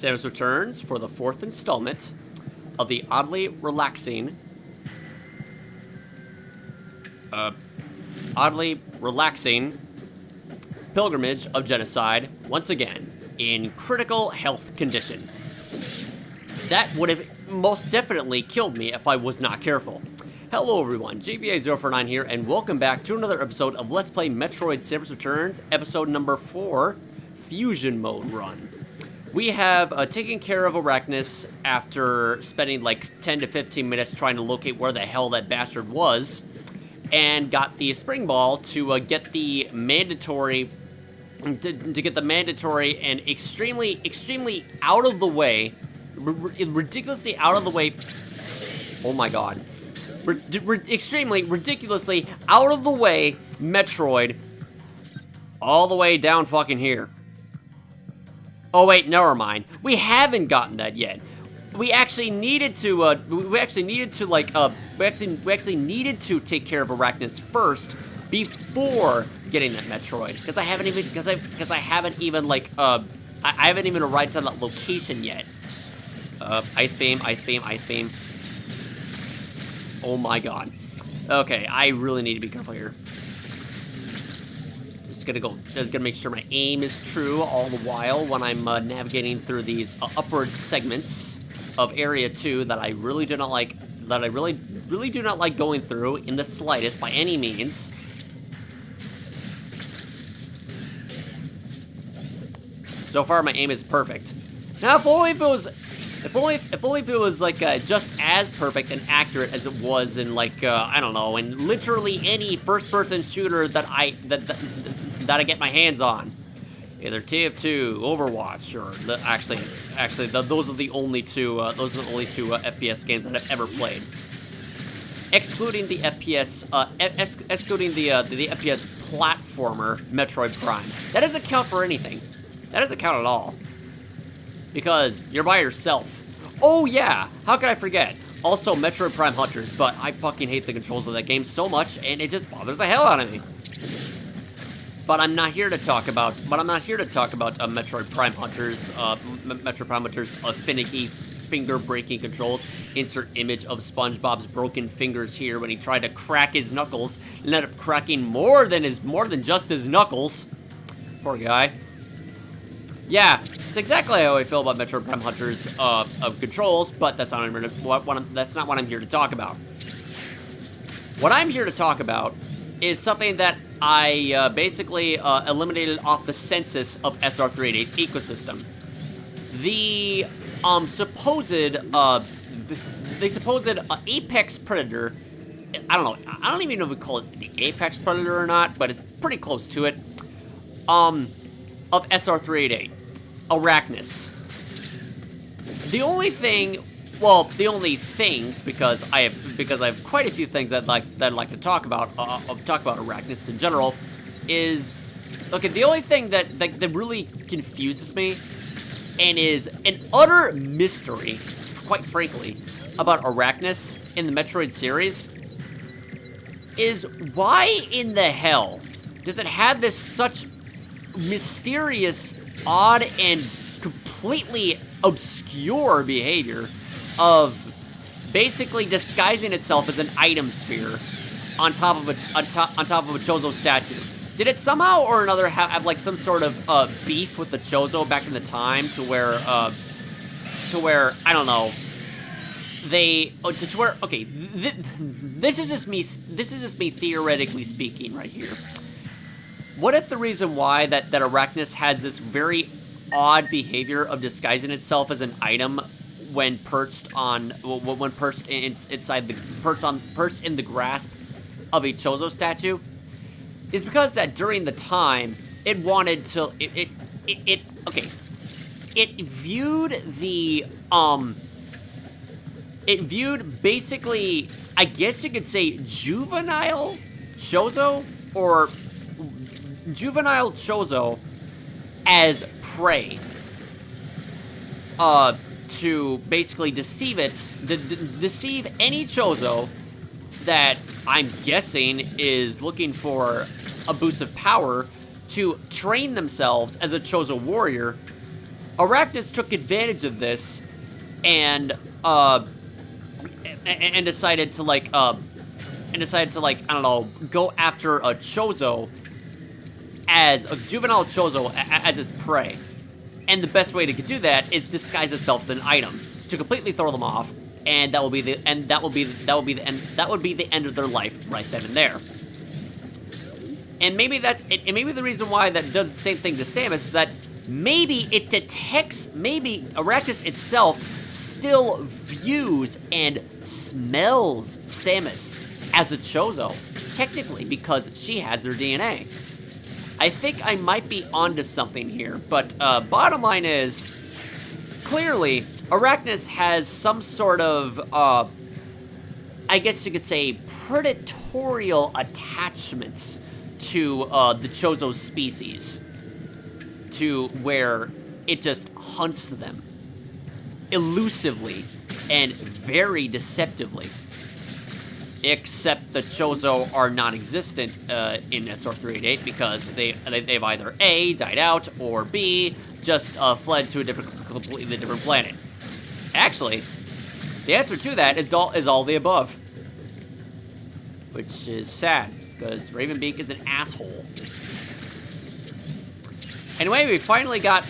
Samus Returns for the fourth installment of the oddly relaxing pilgrimage of genocide once again in critical health condition. That would have most definitely killed me if I was not careful. Hello everyone, JBA049 here, and welcome back to another episode of Let's Play Metroid Samus Returns, episode number 4, Fusion Mode Run. We have taken care of Arachnus after spending like 10 to 15 minutes trying to locate where the hell that bastard was, and got the spring ball to get the mandatory and extremely out of the way, ridiculously out of the way. Oh my god. Extremely, ridiculously out of the way Metroid all the way down fucking here. Oh wait, never mind. We haven't gotten that yet. We actually needed to needed to take care of Arachnus first before getting that Metroid, because I haven't even arrived to that location yet. Ice beam. Oh my god. Okay, I really need to be careful here. Just gonna make sure my aim is true all the while when I'm navigating through these upward segments of Area 2 that I really do not like, really do not like going through in the slightest by any means. So far, my aim is perfect. Now, if only if it was like just as perfect and accurate as it was in like I don't know, in literally any first-person shooter that I get my hands on, either TF2, Overwatch, or those are the only two FPS games that I've ever played, excluding the FPS FPS platformer Metroid Prime. That doesn't count for anything. That doesn't count at all. Because you're by yourself. Oh yeah, how could I forget? Also, Metroid Prime Hunters, but I fucking hate the controls of that game so much, and it just bothers the hell out of me. But I'm not here to talk about Metroid Prime Hunters. Metroid Prime Hunters finicky, finger-breaking controls. Insert image of SpongeBob's broken fingers here when he tried to crack his knuckles and ended up cracking more than just his knuckles. Poor guy. Yeah, it's exactly how I feel about Metroid Prime Hunters controls, but that's not what I'm here to talk about. What I'm here to talk about is something that I basically eliminated off the census of SR388's ecosystem. The supposed apex predator. I don't know. I don't even know if we call it the apex predator or not, but it's pretty close to it. Of SR388. Arachnus. The only things, because I have quite a few things that I'd like to talk about Arachnus in general, is okay. The only thing that really confuses me and is an utter mystery, quite frankly, about Arachnus in the Metroid series is why in the hell does it have this such mysterious, odd, and completely obscure behavior of basically disguising itself as an item sphere on top of a Chozo statue. Did it somehow or another have like some sort of beef with the Chozo back in the time to where I don't know, this is just me theoretically speaking right here. What if the reason why that Arachnus has this very odd behavior of disguising itself as an item when perched in the grasp of a Chozo statue is because that during the time it wanted to it viewed basically, I guess you could say, juvenile Chozo as prey to basically deceive any Chozo that I'm guessing is looking for a boost of power to train themselves as a Chozo warrior Arachnus took advantage of this and decided to like I don't know, go after a Chozo as a juvenile Chozo as its prey. And the best way to do that is disguise itself as an item to completely throw them off, and that will be the end of their life right then and there. And maybe the reason why that does the same thing to Samus is that maybe it detects, maybe Arachnus itself still views and smells Samus as a Chozo, technically, because she has her DNA. I think I might be onto something here, but bottom line is, clearly, Arachnus has some sort of, I guess you could say, predatorial attachments to the Chozo species, to where it just hunts them elusively and very deceptively. Except the Chozo are non-existent in SR388 because they've either A, died out, or B, just fled to a completely different planet. Actually, the answer to that is all the above, which is sad because Ravenbeak is an asshole. Anyway, we finally did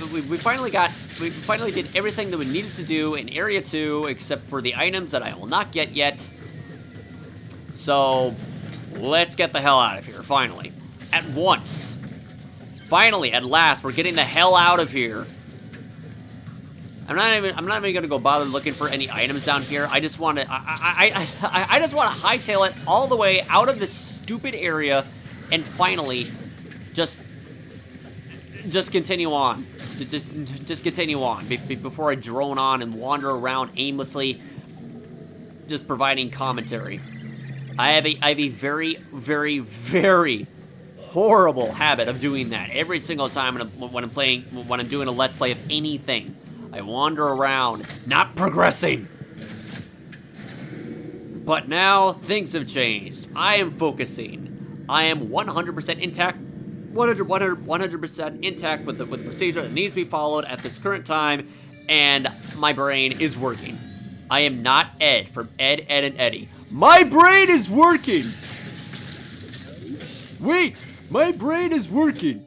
everything that we needed to do in Area 2, except for the items that I will not get yet. So, let's get the hell out of here, finally. At once. Finally, at last, we're getting the hell out of here. I'm not even gonna go bother looking for any items down here. I just want to, I just want to hightail it all the way out of this stupid area and finally just continue on. Just continue on before I drone on and wander around aimlessly, just providing commentary. I have a very, very, very horrible habit of doing that every single time when I'm doing a Let's Play of anything. I wander around, not progressing. But now things have changed. I am focusing. I am 100% intact. 100% intact with the procedure that needs to be followed at this current time, and my brain is working. I am not Ed from Ed, Edd, and Eddy. My brain is working! Wait! My brain is working!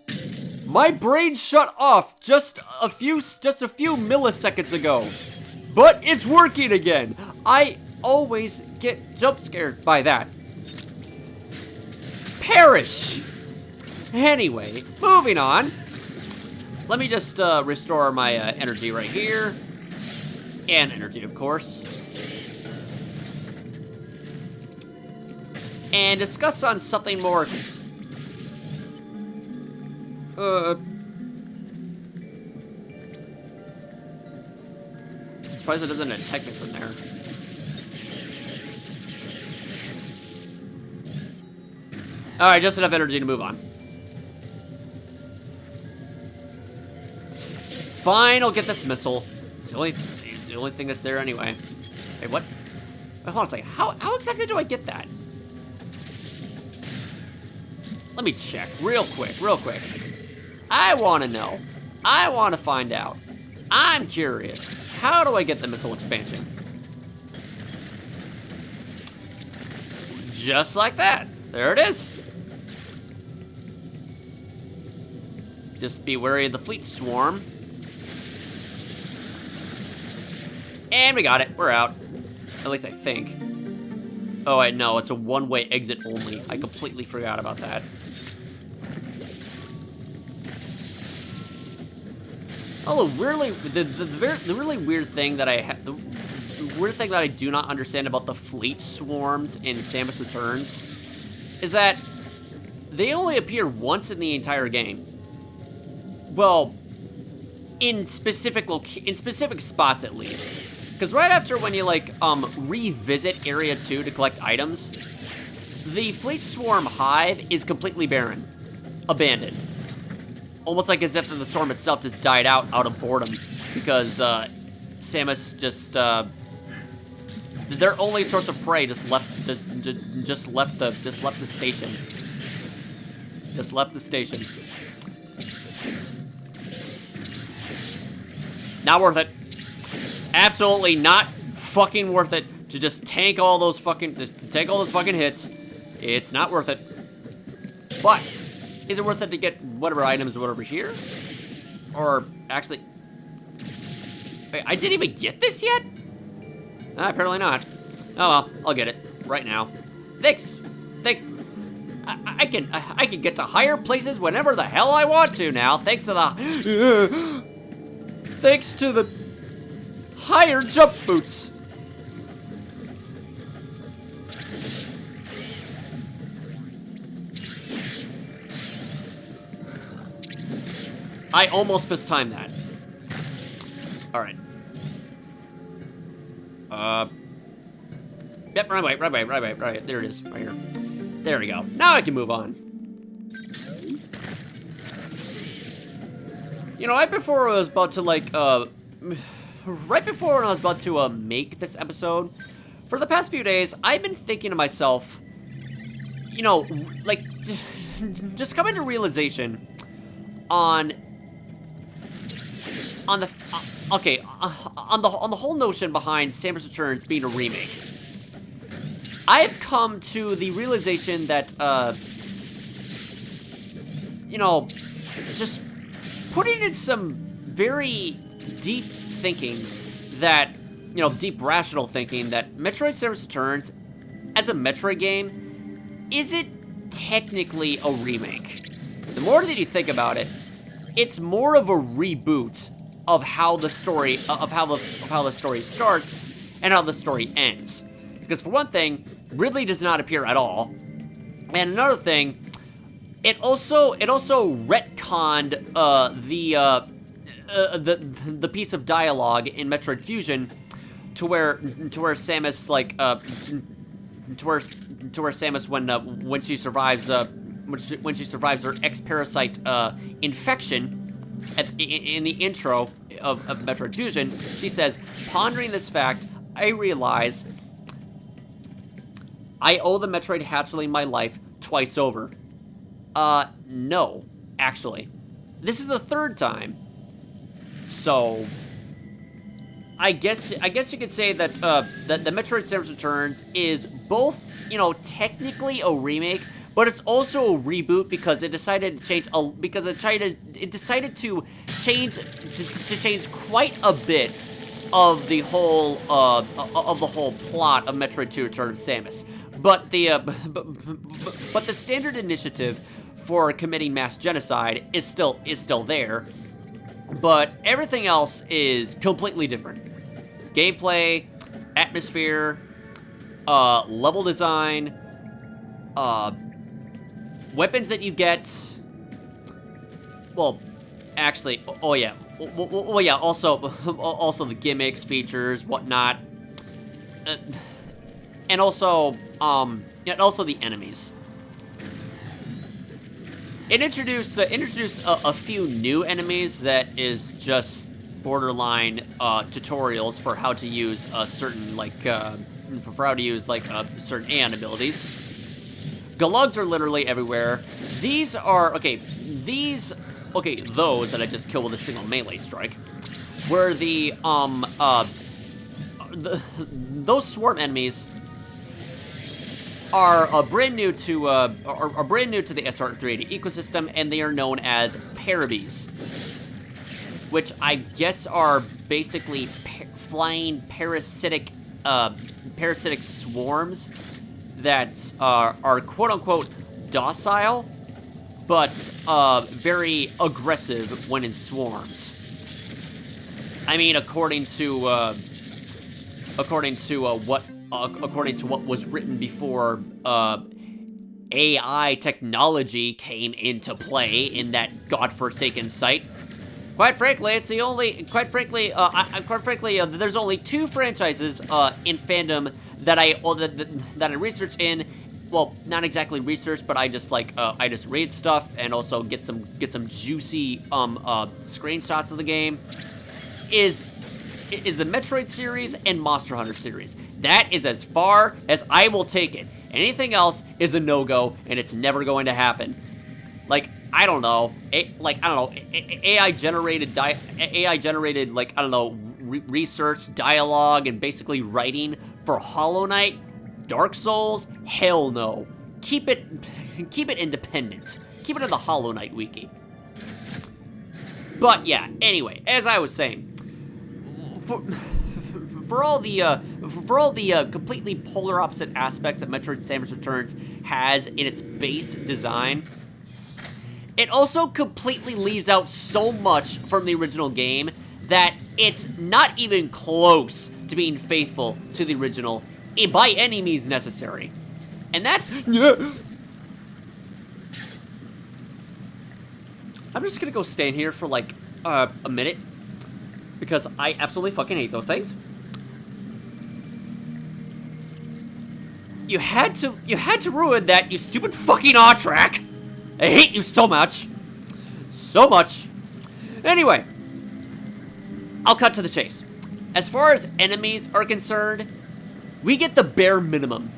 My brain shut off just a few milliseconds ago. But it's working again! I always get jump scared by that. Perish! Anyway, moving on. Let me just restore my energy right here. And energy, of course. And discuss on something more... I'm surprised it doesn't detect me from there. Alright, just enough energy to move on. Fine, I'll get this missile. It's the only thing that's there anyway. Hey, what? Wait, hold on a second. How exactly do I get that? Let me check real quick. I want to know. I want to find out. I'm curious. How do I get the missile expansion? Just like that. There it is. Just be wary of the fleet swarm. And we got it. We're out. At least I think. Oh, wait, no. It's a one-way exit only. I completely forgot about that. Although, really, the really weird thing that the weird thing that I do not understand about the fleet swarms in Samus Returns is that they only appear once in the entire game. Well, in specific spots at least. Because right after when you like revisit Area 2 to collect items, the fleet swarm hive is completely barren, abandoned. Almost like as if the storm itself just died out of boredom, because Samus just their only source of prey just left the station. Just left the station. Not worth it. Absolutely not fucking worth it to just tank all those fucking, hits. It's not worth it. But, is it worth it to get whatever items or whatever here? Or, actually... Wait, I didn't even get this yet? Apparently not. Oh well, I'll get it. Right now. Thanks. I can get to higher places whenever the hell I want to now, thanks to the... thanks to the higher jump boots. I almost mistimed that. Alright. Yep, right. There it is, right here. There we go. Now I can move on. You know, right before I was about to, like, right before when I was about to, make this episode, for the past few days, I've been thinking to myself, you know, like, just coming to realization on the whole notion behind Samus Returns being a remake. I've come to the realization that, you know, just putting in some very deep thinking that, you know, deep rational thinking that Metroid Samus Returns, as a Metroid game, isn't technically a remake. The more that you think about it, it's more of a reboot of how the story, of how the story starts and how the story ends. Because for one thing, Ridley does not appear at all, and another thing, it also retconned the piece of dialogue in Metroid Fusion to where Samus, like, to where Samus, when she survives her X-Parasite infection in the intro of Metroid Fusion, she says, "Pondering this fact, I realize I owe the Metroid hatchling my life twice over." No, actually. This is the third time. So, I guess you could say that that the Metroid Samus Returns is both, you know, technically a remake, but it's also a reboot because it decided to change to change quite a bit of the whole plot of Metroid 2: Return of Samus. But the standard initiative for committing mass genocide is still there, but everything else is completely different. Gameplay, atmosphere, level design, weapons that you get. Well, actually, oh yeah, well yeah. Also the gimmicks, features, whatnot, and also the enemies. It introduced a few new enemies that is just borderline tutorials for how to use certain certain Aeon abilities. Glugs are literally everywhere. Those that I just killed with a single melee strike, where those swarm enemies are brand new to the SR380 ecosystem, and they are known as Parabes, which I guess are basically flying parasitic swarms that are quote unquote docile, but very aggressive when in swarms. I mean, according to what was written before AI technology came into play in that godforsaken site. Quite frankly, there's only two franchises in fandom that I research in. Well, not exactly research, but I just read stuff and also get some juicy screenshots of the game. Is the Metroid series and Monster Hunter series. That is as far as I will take it. Anything else is a no-go, and it's never going to happen. Like, I don't know, AI generated like, I don't know, research, dialogue, and basically writing for Hollow Knight, Dark Souls? Hell no. Keep it independent. Keep it in the Hollow Knight wiki. But yeah, anyway, as I was saying, for all the completely polar opposite aspects that Metroid Samus Returns has in its base design, it also completely leaves out so much from the original game that it's not even close to being faithful to the original by any means necessary. And that's... I'm just gonna go stand here for like a minute because I absolutely fucking hate those things. You had to ruin that, you stupid fucking Autrack. I hate you so much. So much. Anyway, I'll cut to the chase. As far as enemies are concerned, we get the bare minimum.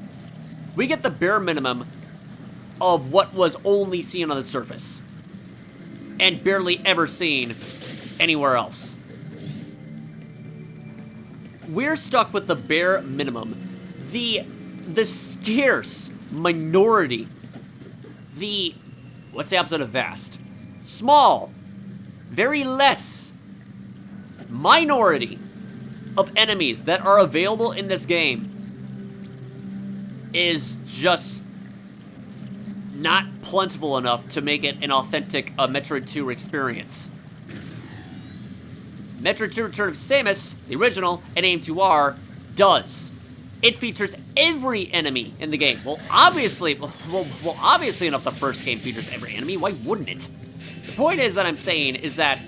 We get the bare minimum of what was only seen on the surface and barely ever seen anywhere else. We're stuck with the bare minimum. The scarce minority. What's the opposite of vast? Small. Very less. Minority of enemies that are available in this game is just not plentiful enough to make it an authentic Metroid 2 experience. Metroid 2 Return of Samus, the original, and AIM2R, does. It features every enemy in the game. Well, obviously enough the first game features every enemy. Why wouldn't it? The point is that I'm saying is that,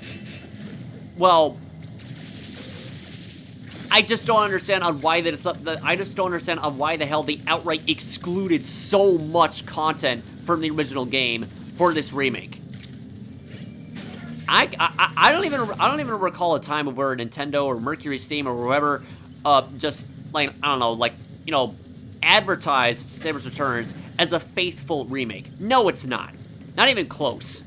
well, I just don't understand on why I just don't understand on why the hell they outright excluded so much content from the original game for this remake. I don't even recall a time of where Nintendo or Mercury Steam or whoever just like, I don't know, like, you know, advertised Samus Returns as a faithful remake. No, it's not. Not even close.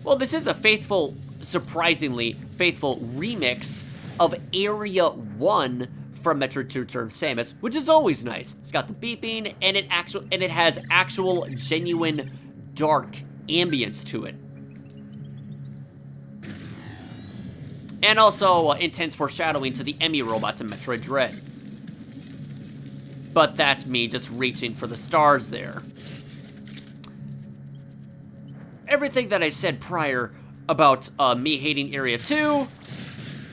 Well, this is a faithful, surprisingly faithful remix of Area 1 from Metroid 2 Return of Samus, which is always nice. It's got the beeping, and it has actual, genuine, dark ambience to it. And also intense foreshadowing to the Emmy robots in Metroid Dread. But that's me just reaching for the stars there. Everything that I said prior about me hating Area 2,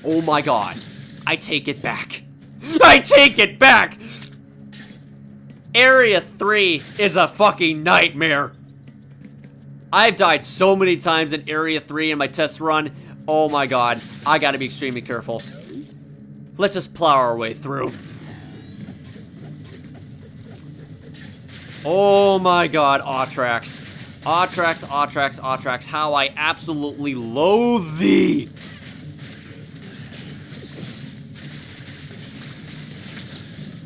oh my god, I take it back. I take it back! Area 3 is a fucking nightmare. I've died so many times in Area 3 in my test run. Oh my god, I gotta be extremely careful. Let's just plow our way through. Oh my god, Autracks. Autracks, Autracks, Autracks. How I absolutely loathe thee.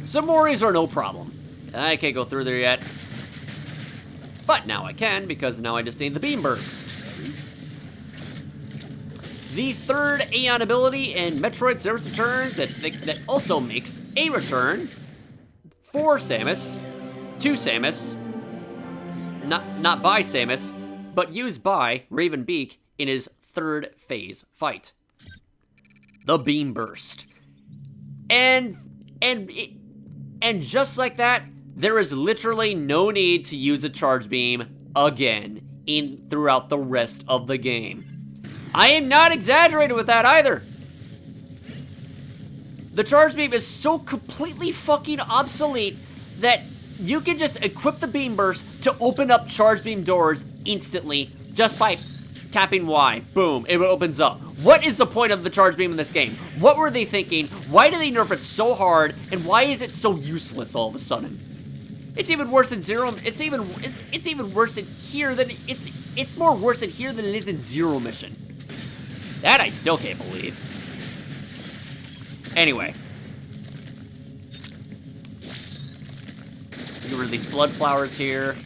Some Moris are no problem. I can't go through there yet. But now I can, because now I just need the Beam Burst. The third Aeon ability in Metroid Samus Returns that also makes a return for Samus, to Samus, not by Samus, but used by Ravenbeak in his third phase fight. The Beam Burst. And just like that, there is literally no need to use a charge beam again throughout the rest of the game. I am not exaggerating with that either. The charge beam is so completely fucking obsolete that you can just equip the beam burst to open up charge beam doors instantly just by tapping Y. Boom, it opens up. What is the point of the charge beam in this game? What were they thinking? Why do they nerf it so hard? And why is it so useless all of a sudden? It's even worse in Zero. It's even worse in here than it's more worse in here than it is in Zero Mission. That I still can't believe. Anyway. Get rid of these blood flowers here.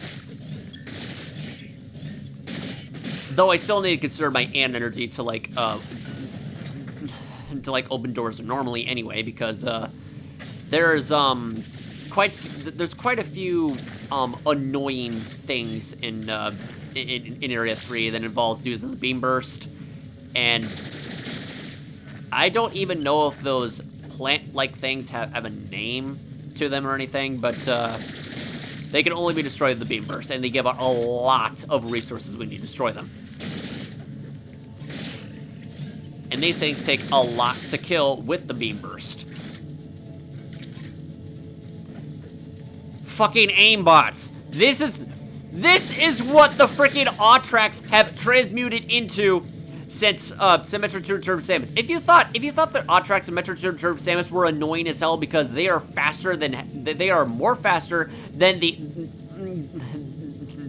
Though I still need to conserve my ant energy to like open doors normally anyway, because there's quite a few annoying things in Area 3 that involves using the beam burst, and I don't even know if those plant-like things have a name to them or anything, but they can only be destroyed with the beam burst, and they give out a lot of resources when you destroy them. And these things take a lot to kill with the beam burst. Fucking aimbots. This is what the freaking Autracks have transmuted into since Metroid Return of Samus. If you thought that Autracks and Metroid Return of Samus were annoying as hell because they are more faster than the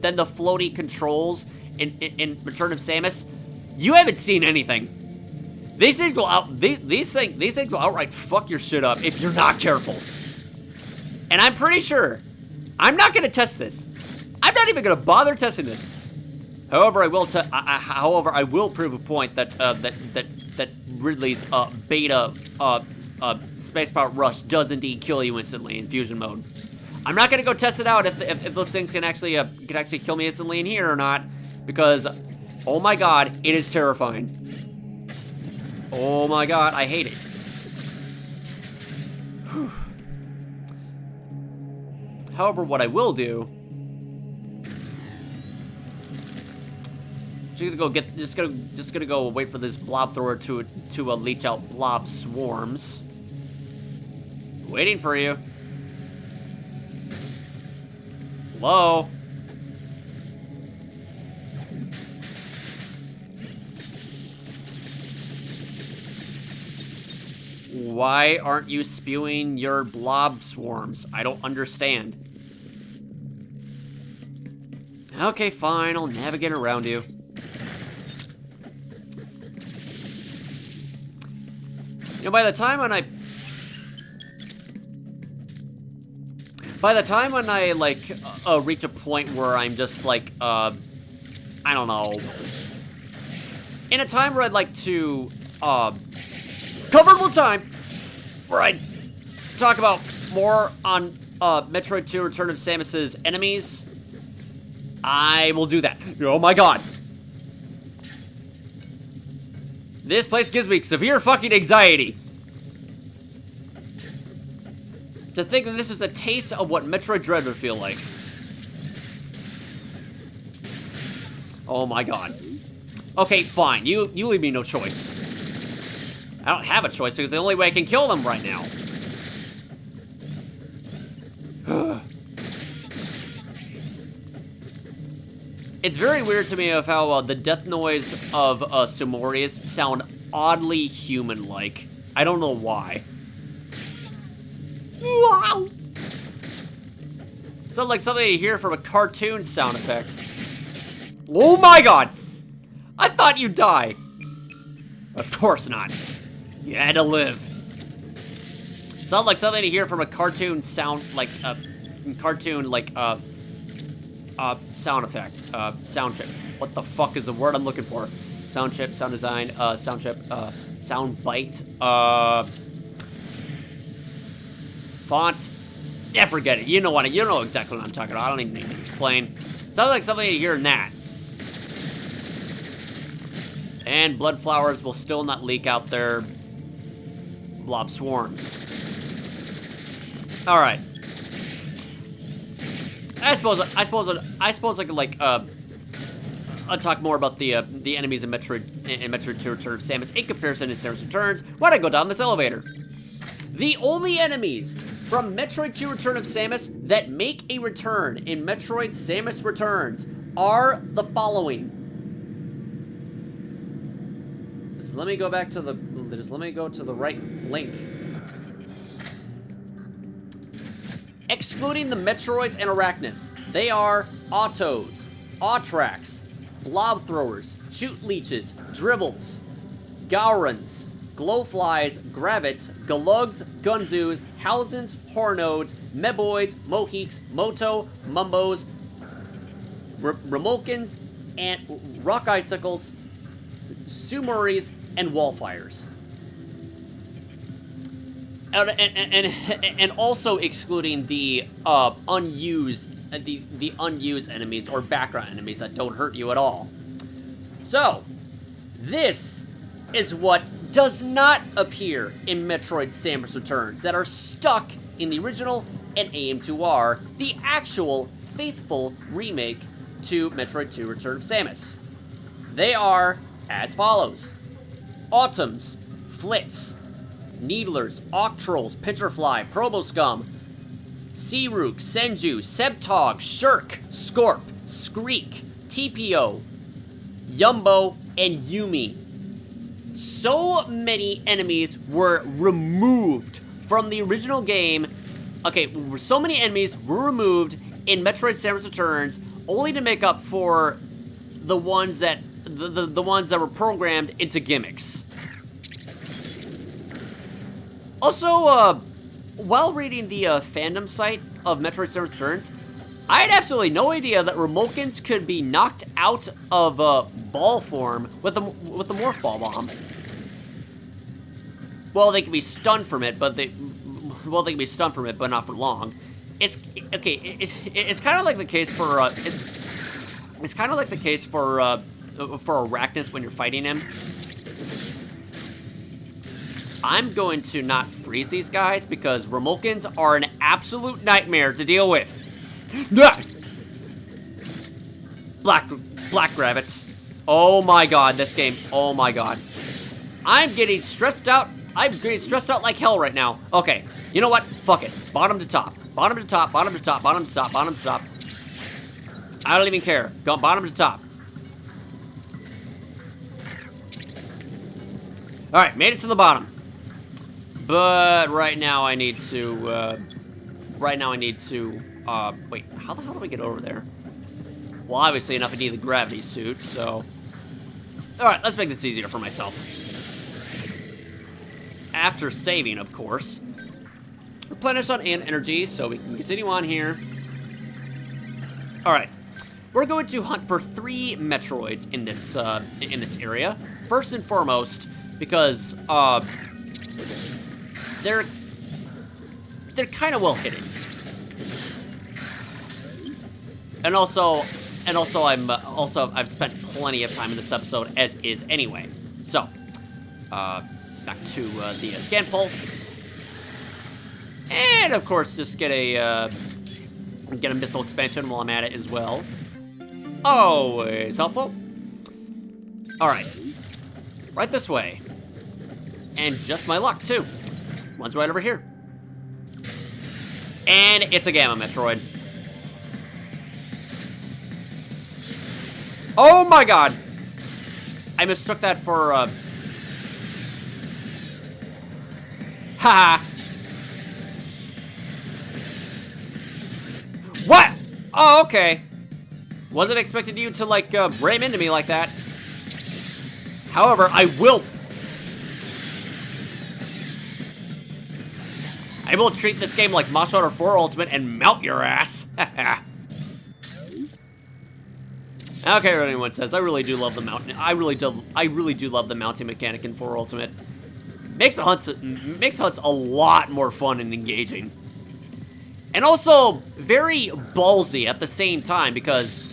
floaty controls in Return of Samus, you haven't seen anything. These things will outright fuck your shit up if you're not careful. And I'm pretty sure I'm not gonna test this. I'm not even gonna bother testing this. However, I will prove a point that Ridley's beta space power rush does indeed kill you instantly in fusion mode. I'm not gonna go test it out if those things can actually kill me instantly in here or not, because oh my god, it is terrifying. Oh my god, I hate it. Whew. However, what I will do, just gonna go wait for this blob thrower to leech out blob swarms. Waiting for you. Hello? Why aren't you spewing your blob swarms? I don't understand. Okay, fine, I'll navigate around you. You know, by the time when I like reach a point where I'm just like I don't know, in a time where I'd like to comfortable time where I talk about more on Metroid 2 Return of Samus's enemies, I will do that. Oh my god. This place gives me severe fucking anxiety. To think that this was a taste of what Metroid Dread would feel like. Oh my god. Okay, fine. You leave me no choice. I don't have a choice because the only way I can kill them right now. It's very weird to me of how the death noise of Sumorius sound oddly human-like. I don't know why. Wow. Sounds like something you hear from a cartoon sound effect. Oh my god! I thought you'd die. Of course not. You had to live. Sounds like something you hear from a cartoon sound, like sound effect, sound chip. What the fuck is the word I'm looking for? Sound chip, sound design, sound chip, sound bite, font. Yeah, forget it. You know exactly what I'm talking about. I don't even need to explain. Sounds like something you hear in that. And blood flowers will still not leak out their blob swarms. All right. I suppose I could like I'll talk more about the enemies in Metroid 2 Return of Samus in comparison to Samus Returns when I go down this elevator. The only enemies from Metroid 2 Return of Samus that make a return in Metroid Samus Returns are the following. Let me go to the right link. Excluding the Metroids and Arachnids, they are Autos, Autracks, Blob Throwers, Shoot Leeches, Dribbles, Gaurans, Glowflies, Gravitts, Galugs, Gunzoos, Housens, Hornodes, Meboids, Mohiques, Moto, Mumbos, Remolkins, and rock icicles, sumoris, and wallfires. And also excluding the unused enemies or background enemies that don't hurt you at all. So, this is what does not appear in Metroid Samus Returns, that are stuck in the original and AM2R, the actual faithful remake to Metroid 2 Return of Samus. They are as follows: Autumns, Flits, Needlers, Octrolls, Pitcherfly, Proboscum, Searook, Senju, Sebtog, Shirk, Scorp, Skreek, TPO, Yumbo, and Yumi. So many enemies were removed from the original game. Okay, so many enemies were removed in Metroid Samus Returns, only to make up for the ones that the ones that were programmed into gimmicks. Also, while reading the fandom site of Metroid Samus Returns, I had absolutely no idea that Remokins could be knocked out of ball form with the Morph Ball Bomb. Well, they can be stunned from it, but they can be stunned from it, but not for long. It's okay. It's kind of like the case for it's kind of like the case for Arachnus when you're fighting him. I'm going to not freeze these guys because Remokins are an absolute nightmare to deal with. Black Gravitts. Oh my god, this game. Oh my god. I'm getting stressed out. I'm getting stressed out like hell right now. Okay, you know what? Fuck it. Bottom to top. Bottom to top. Bottom to top. Bottom to top. Bottom to top. I don't even care. Go bottom to top. Alright, made it to the bottom. But right now I need to, wait, how the hell do we get over there? Well, obviously enough I need the gravity suit, so. Alright, let's make this easier for myself. After saving, of course. Replenish on energy, so we can continue on here. Alright. We're going to hunt for 3 Metroids in this area. First and foremost, because, they're kind of well hidden. And also I've spent plenty of time in this episode as is anyway. So, back to the scan pulse, and of course just get a missile expansion while I'm at it as well. Always helpful. All right, right this way, and just my luck too. One's right over here, and it's a Gamma Metroid. Oh my god! I mistook that for, haha! What? Oh, okay. Wasn't expecting you to, like, ram into me like that. However, I will treat this game like Monster Hunter 4 Ultimate and mount your ass. Okay, what anyone says, I really do love the mountain. I really do love the mounting mechanic in 4 Ultimate. Makes hunts a lot more fun and engaging. And also very ballsy at the same time, because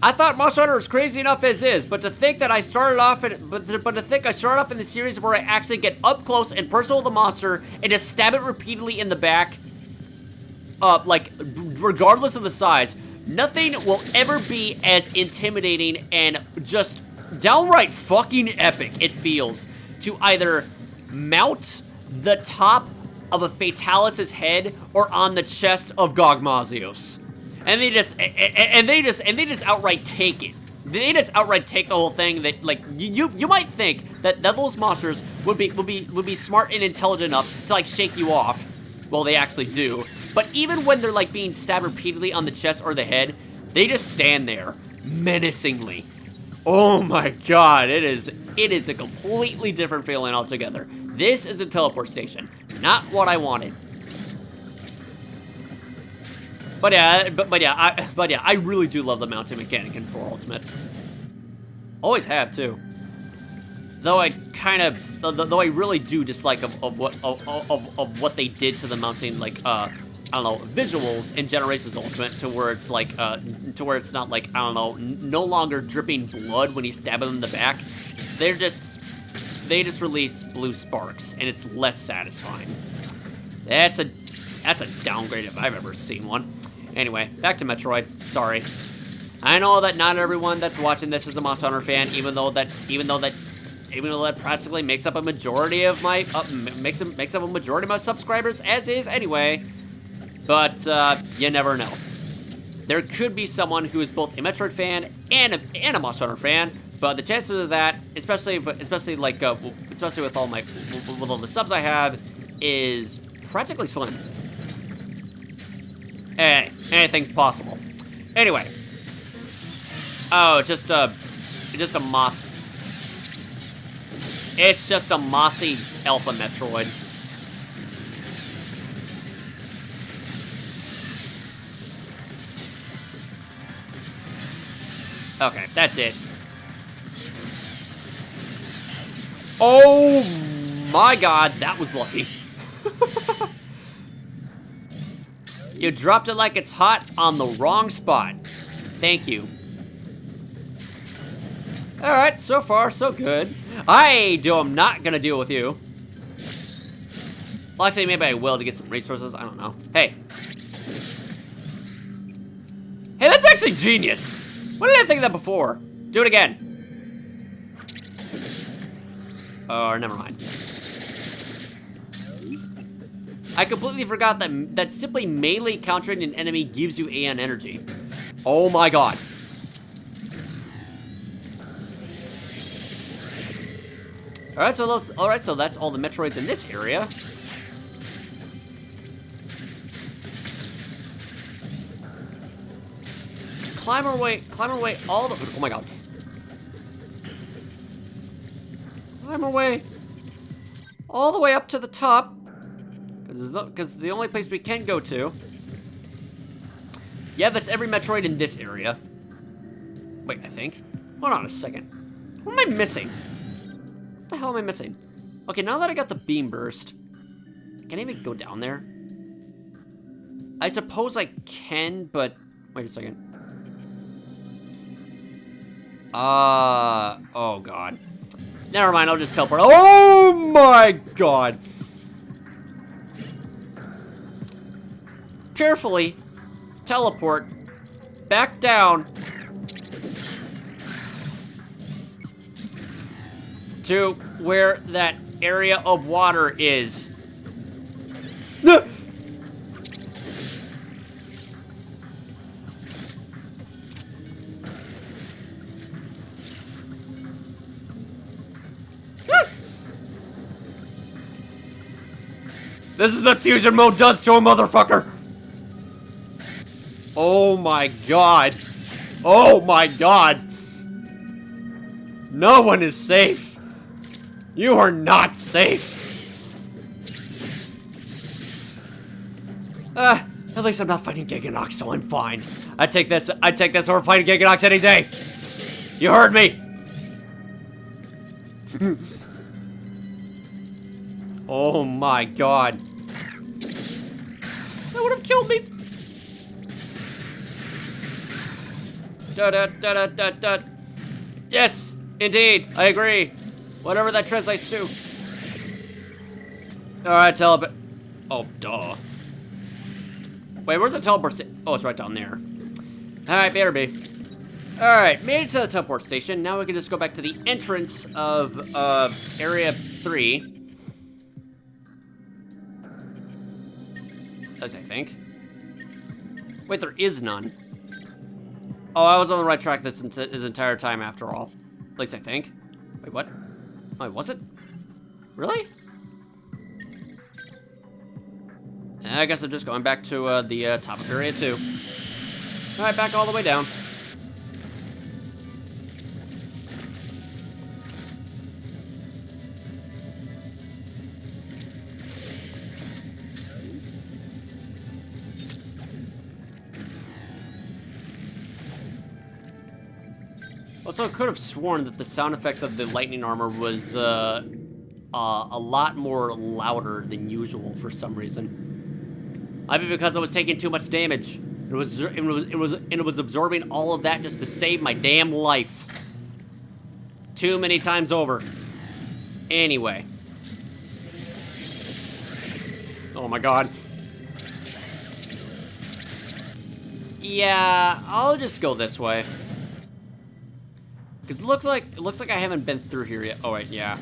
I thought Monster Hunter was crazy enough as is, but to think that I started off in the series where I actually get up close and personal with the monster and just stab it repeatedly in the back, like regardless of the size. Nothing will ever be as intimidating and just downright fucking epic it feels to either mount the top of a Fatalis' head or on the chest of Gogmazios. And they just outright take it. They just outright take the whole thing. That, like, you might think that those monsters would be smart and intelligent enough to, like, shake you off. Well, they actually do. But even when they're, like, being stabbed repeatedly on the chest or the head, they just stand there menacingly. Oh my god, it is a completely different feeling altogether. This is a teleport station, not what I wanted. I really do love the mounting mechanic in 4 Ultimate. Always have too. Though I really do dislike of what they did to the mounting, like I don't know, visuals in Generations Ultimate, to where it's like to where it's not like, I don't know, no longer dripping blood when you stab them in the back. They just release blue sparks, and it's less satisfying. That's a downgrade if I've ever seen one. Anyway, back to Metroid. Sorry. I know that not everyone that's watching this is a Monster Hunter fan, even though that practically makes up a majority of my makes up a majority of my subscribers, as is anyway. But you never know. There could be someone who is both a Metroid fan and a Monster Hunter fan, but the chances of that, especially with all the subs I have, is practically slim. Hey, anything's possible. Anyway. Oh, just a moss. It's just a mossy alpha Metroid. Okay, that's it. Oh my god, that was lucky. You dropped it like it's hot on the wrong spot. Thank you. Alright, so far, so good. I'm not gonna deal with you. Well, actually, maybe I will to get some resources. I don't know. Hey. Hey, that's actually genius. Why did I think of that before? Do it again. Oh, never mind. I completely forgot that simply melee countering an enemy gives you AN energy. Oh my god. Alright, so that's all the Metroids in this area. Climb our way all the, oh my god. Climb our way all the way up to the top. Because the only place we can go to. Yeah, that's every Metroid in this area. Wait, I think. Hold on a second. What am I missing? What the hell am I missing? Okay, now that I got the beam burst, can I even go down there? I suppose I can, but wait a second. Oh god. Never mind, I'll just teleport. Oh my god! Carefully teleport back down to where that area of water is. This is what fusion mode does to a motherfucker. Oh my god. Oh my god. No one is safe. You are not safe. At least I'm not fighting Giganox, so I'm fine. I'd take this over fighting Giganox any day. You heard me. Oh my god. That would have killed me. Da. Yes, indeed, I agree. Whatever that translates to. Alright, teleport. Oh, duh. Wait, where's the teleport oh, it's right down there. Alright, better be. Alright, made it to the teleport station. Now we can just go back to the entrance of Area 3. As I think. Wait, there is none. Oh, I was on the right track this entire time after all. At least I think. Wait, what? Oh, was it? Really? I guess I'm just going back to the top of Area 2. Alright, back all the way down. Also, I could have sworn that the sound effects of the lightning armor was a lot more louder than usual for some reason. Might be because I was taking too much damage. It was absorbing all of that just to save my damn life. Too many times over. Anyway. Oh my god. Yeah, I'll just go this way. Because it looks like I haven't been through here yet. Oh wait, yeah.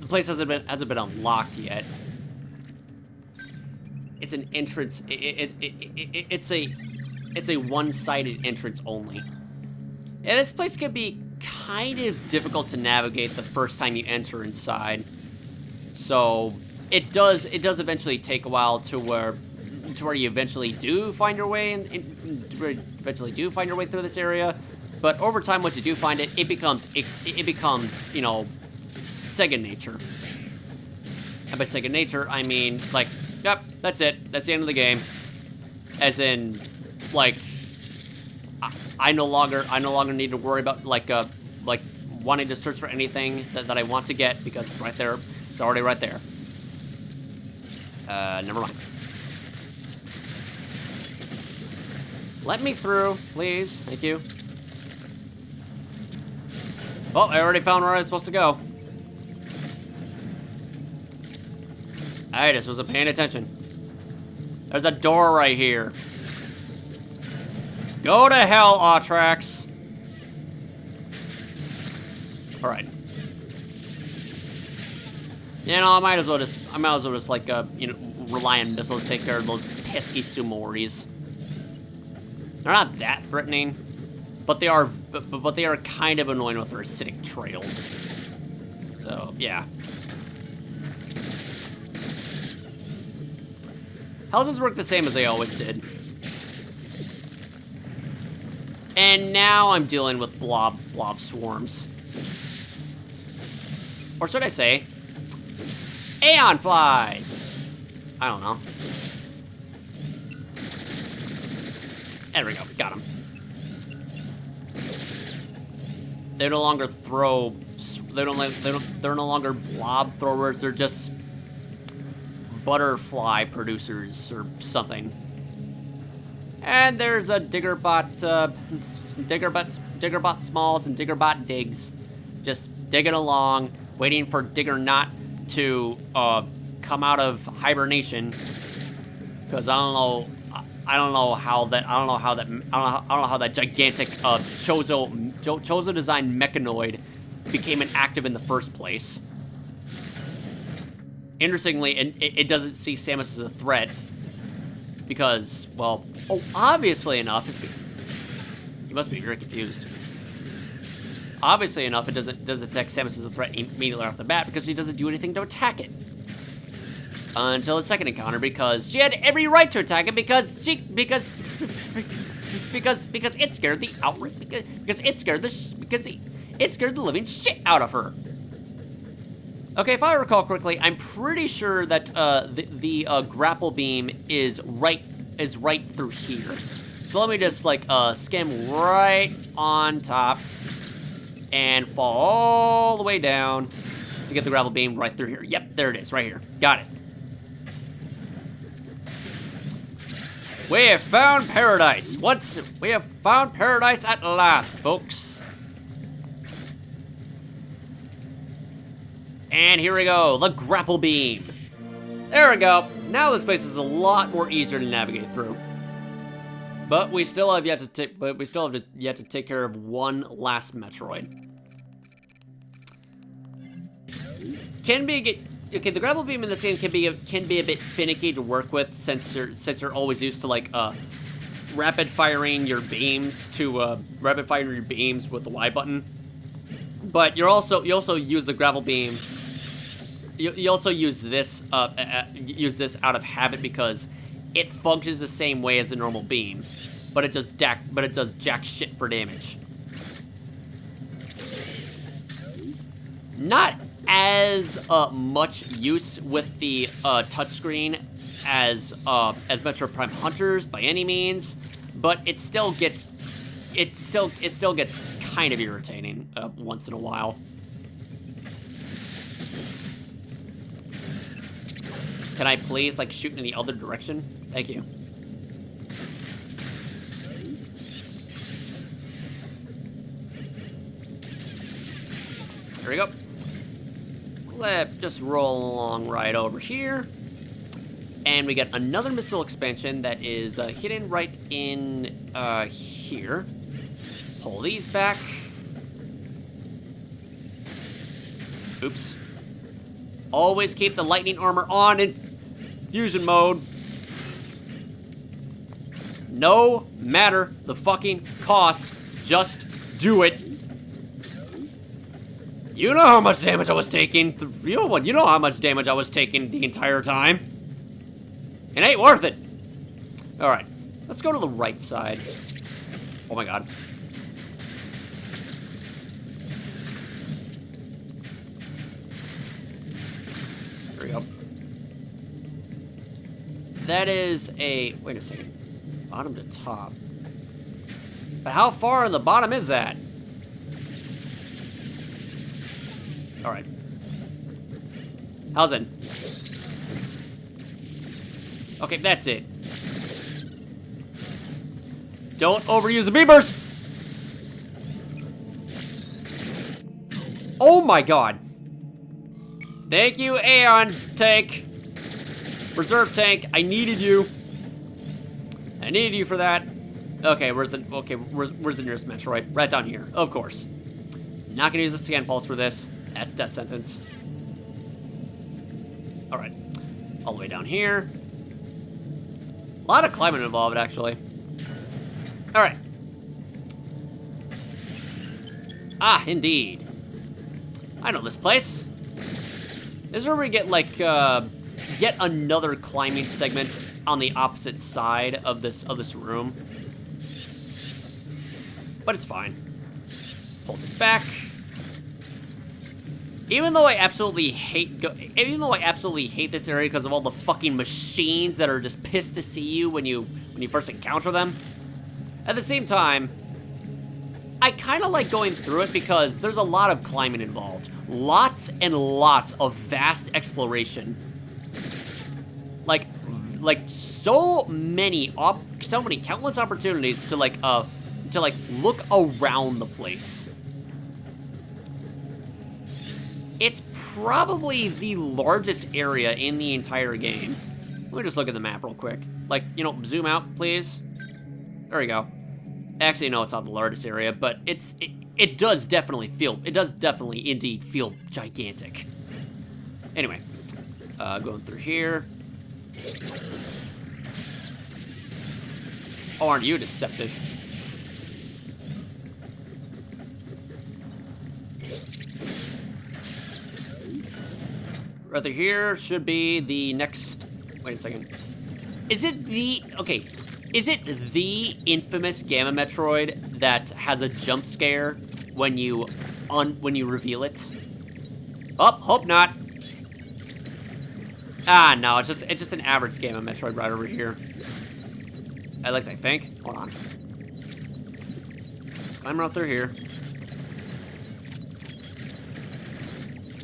The place hasn't been unlocked yet. It's an entrance. It's a one-sided entrance only. Yeah, this place can be kind of difficult to navigate the first time you enter inside. So it does eventually take a while to where you eventually do find your way through this area. But over time, once you do find it, it becomes, you know, second nature. And by second nature, I mean, it's like, yep, that's it. That's the end of the game. As in, like, I no longer need to worry about, like wanting to search for anything that I want to get, because it's right there. It's already right there. Never mind. Let me through, please. Thank you. Oh, I already found where I was supposed to go. I just wasn't paying attention. There's a door right here. Go to hell, Autrack. All right. You know, I might as well just like you know, rely on missiles to take care of those pesky sumoris. They're not that threatening, but they are kind of annoying with their acidic trails. So yeah. Houses work the same as they always did. And now I'm dealing with blob swarms. Or should I say, Aeon flies. I don't know. There we go, got him. They no longer throw. They're no longer blob throwers. They're just butterfly producers or something. And there's a Diggerbot, Diggerbot Smalls and Diggerbot Digs, just digging along, waiting for Diggernot to come out of hibernation. Because I don't know how that gigantic Chozo designed mechanoid became inactive in the first place. Interestingly, it doesn't see Samus as a threat because, well, obviously enough, you must be very confused. Obviously enough, it doesn't detect Samus as a threat immediately off the bat because she doesn't do anything to attack it. Until the second encounter, because she had every right to attack it because it scared the it scared the living shit out of her. Okay, if I recall correctly, I'm pretty sure that the grapple beam is right through here. So let me just like skim right on top and fall all the way down to get the grapple beam right through here. Yep, there it is, right here. Got it. We have found paradise. We have found paradise at last, folks. And here we go, the grapple beam. There we go. Now this place is a lot more easier to navigate through. But we still have yet to take care of one last Metroid. Okay, the grapple beam in this game can be a bit finicky to work with since you're always used to like rapid firing your beams with the Y button. But you also use the grapple beam. You also use this out of habit because it functions the same way as a normal beam, but it does jack shit for damage. Not as much use with the touchscreen as Metroid Prime Hunters by any means, but it still gets kind of irritating once in a while. Can I please, like, shoot in the other direction? Thank you. There we go. Let's just roll along right over here. And we got another missile expansion that is hidden right in here. Pull these back. Oops. Always keep the lightning armor on in fusion mode. No matter the fucking cost, just do it. You know how much damage I was taking. You know how much damage I was taking the entire time. It ain't worth it. All right, let's go to the right side. Oh my god. There we go. That is a, wait a second. Bottom to top. But how far on the bottom is that? All right. How's it? Okay, that's it. Don't overuse the beam burst. Oh my god. Thank you, Aeon tank. Reserve tank, I needed you. I needed you for that. Okay, where's the nearest Metroid? Right down here, of course. Not gonna use the scan pulse for this. That's death sentence. All right, all the way down here. A lot of climbing involved, actually. All right. Ah, indeed. I know this place. This is where we get, like, yet another climbing segment on the opposite side of this room. But it's fine. Pull this back. Even though I absolutely hate this area because of all the fucking machines that are just pissed to see you when you first encounter them, at the same time, I kind of like going through it because there's a lot of climbing involved. Lots and lots of vast exploration. Like so many countless opportunities to look around the place. It's probably the largest area in the entire game. Let me just look at the map real quick. Like, you know, zoom out, please. There we go. Actually, no, it's not the largest area, but it does definitely indeed feel gigantic. Anyway, going through here. Oh, aren't you deceptive? Right through here should be the next. Wait a second. Is it the infamous Gamma Metroid that has a jump scare when you reveal it? Oh, hope not. Ah, no, it's just an average Gamma Metroid right over here. At least I think. Hold on. Let's climb right through here.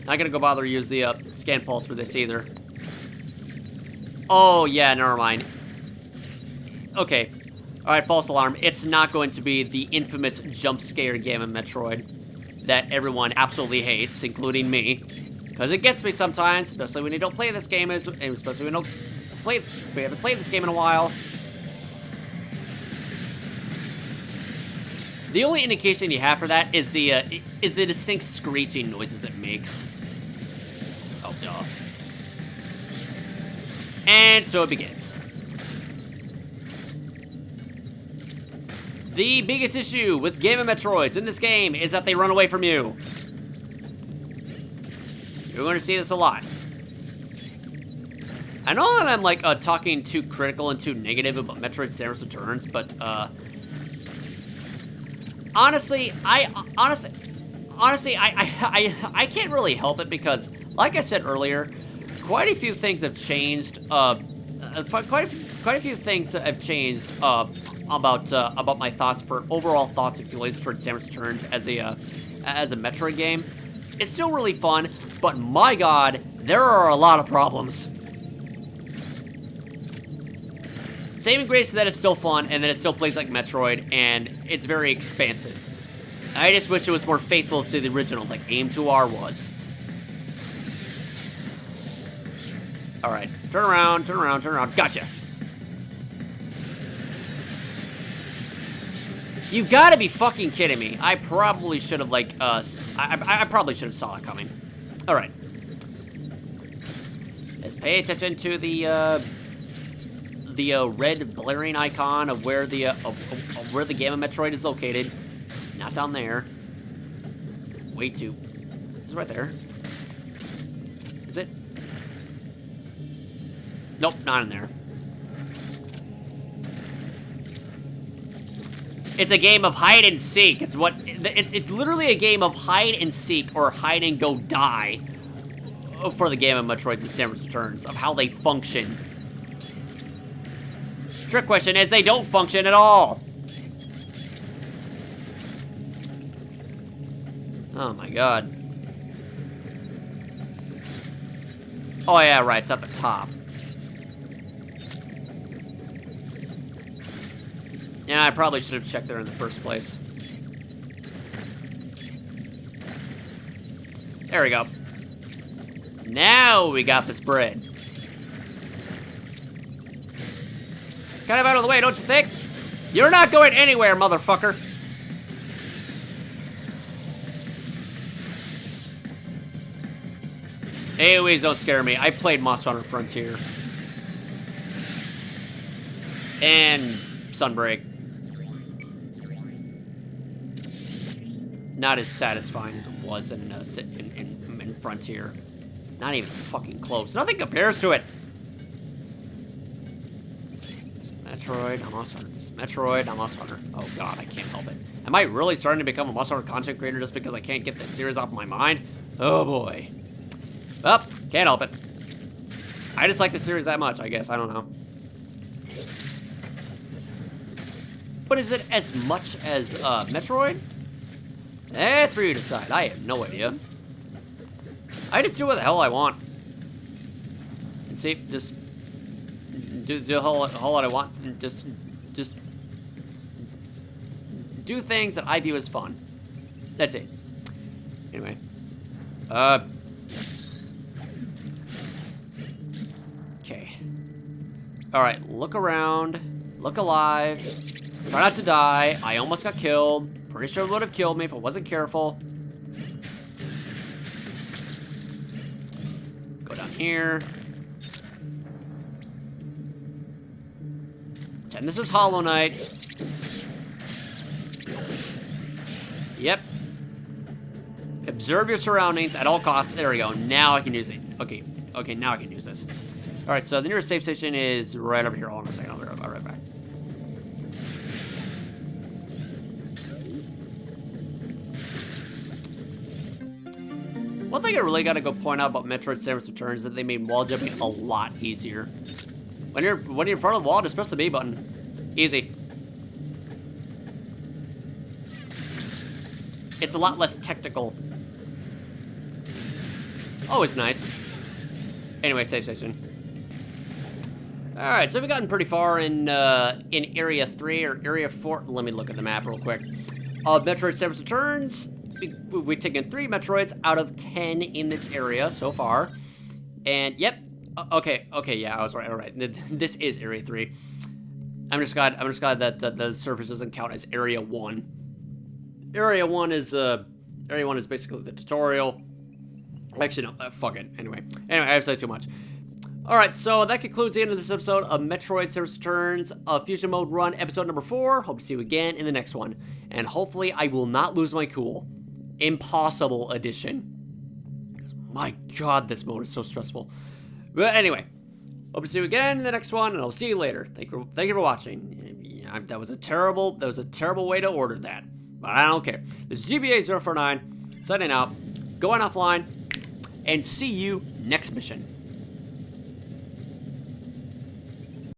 Not gonna go bother to use the scan pulse for this either. Oh yeah, never mind. Okay. Alright, false alarm. It's not going to be the infamous jump scare Gamma Metroid that everyone absolutely hates, including me. Because it gets me sometimes, especially when you don't play this game, especially when we haven't played this game in a while. The only indication you have for that is the distinct screeching noises it makes. Oh, duh. And so it begins. The biggest issue with Gamma Metroids in this game is that they run away from you. You're going to see this a lot. I know that I'm like talking too critical and too negative about Metroid Samus Returns, but honestly, I can't really help it because, like I said earlier, quite a few things have changed. Quite a few things have changed about my thoughts for overall thoughts and feelings towards Samus Returns as a Metroid game. It's still really fun, but my God, there are a lot of problems. Saving grace is that it's still fun and that it still plays like Metroid and it's very expansive. I just wish it was more faithful to the original, like Aim2R was. All right, turn around, turn around, turn around. Gotcha. You've got to be fucking kidding me. I probably should have, like, I probably should have saw it coming. All right. Let's pay attention to the red blaring icon of where the Gamma Metroid is located. Not down there. Way too. It's right there. Is it? Nope, not in there. It's a game of hide and seek. It's literally a game of hide and seek or hide and go die for the Gamma Metroids and Samus Returns of how they function. Trick question is they don't function at all. Oh my God. Oh yeah, right, it's at the top. Yeah, I probably should have checked there in the first place. There we go. Now we got this bread. Kind of out of the way, don't you think? You're not going anywhere, motherfucker. AoEs don't scare me. I played Monster Hunter Frontier. And Sunbreak. Not as satisfying as it was in Frontier. Not even fucking close. Nothing compares to it. Metroid, I'm Monster Hunter. Metroid, I'm Monster Hunter. Oh God, I can't help it. Am I really starting to become a Monster Hunter content creator just because I can't get this series off my mind? Oh boy. Well, can't help it. I just like the series that much, I guess. I don't know. But is it as much as Metroid? That's for you to decide. I have no idea. I just do what the hell I want. And see, just do the whole lot I want. And just do things that I view as fun. That's it. Anyway. Okay. Alright, look around. Look alive. Try not to die. I almost got killed. Pretty sure it would have killed me if I wasn't careful. Go down here. Pretend this is Hollow Knight. Yep. Observe your surroundings at all costs. There we go. Now I can use it. Okay. Okay, now I can use this. Alright, so the nearest save station is right over here. Hold on a second. I'll be right back. One thing I really gotta go point out about Metroid Samus Returns is that they made wall jumping a lot easier. When you're in front of the wall, just press the B button. Easy. It's a lot less technical. Always nice. Anyway, save station. Alright, so we've gotten pretty far in Area 3 or Area 4. Let me look at the map real quick. Metroid Samus Returns. We've taken 3 Metroids out of 10 in this area so far. And, yep. Okay, yeah, I was right, alright. This is Area 3. I'm just glad that the surface doesn't count as Area 1. Area 1 is basically the tutorial. Actually, no, fuck it. Anyway, I've said too much. Alright, so that concludes the end of this episode of Metroid Samus Returns, Fusion Mode Run, episode number 4. Hope to see you again in the next one. And hopefully I will not lose my cool. Impossible edition. My God, this mode is so stressful. But anyway, hope to see you again in the next one, and I'll see you later. Thank you for watching. That was a terrible way to order that, but I don't care. This is GBA049 signing out. Go on offline, and see you next mission.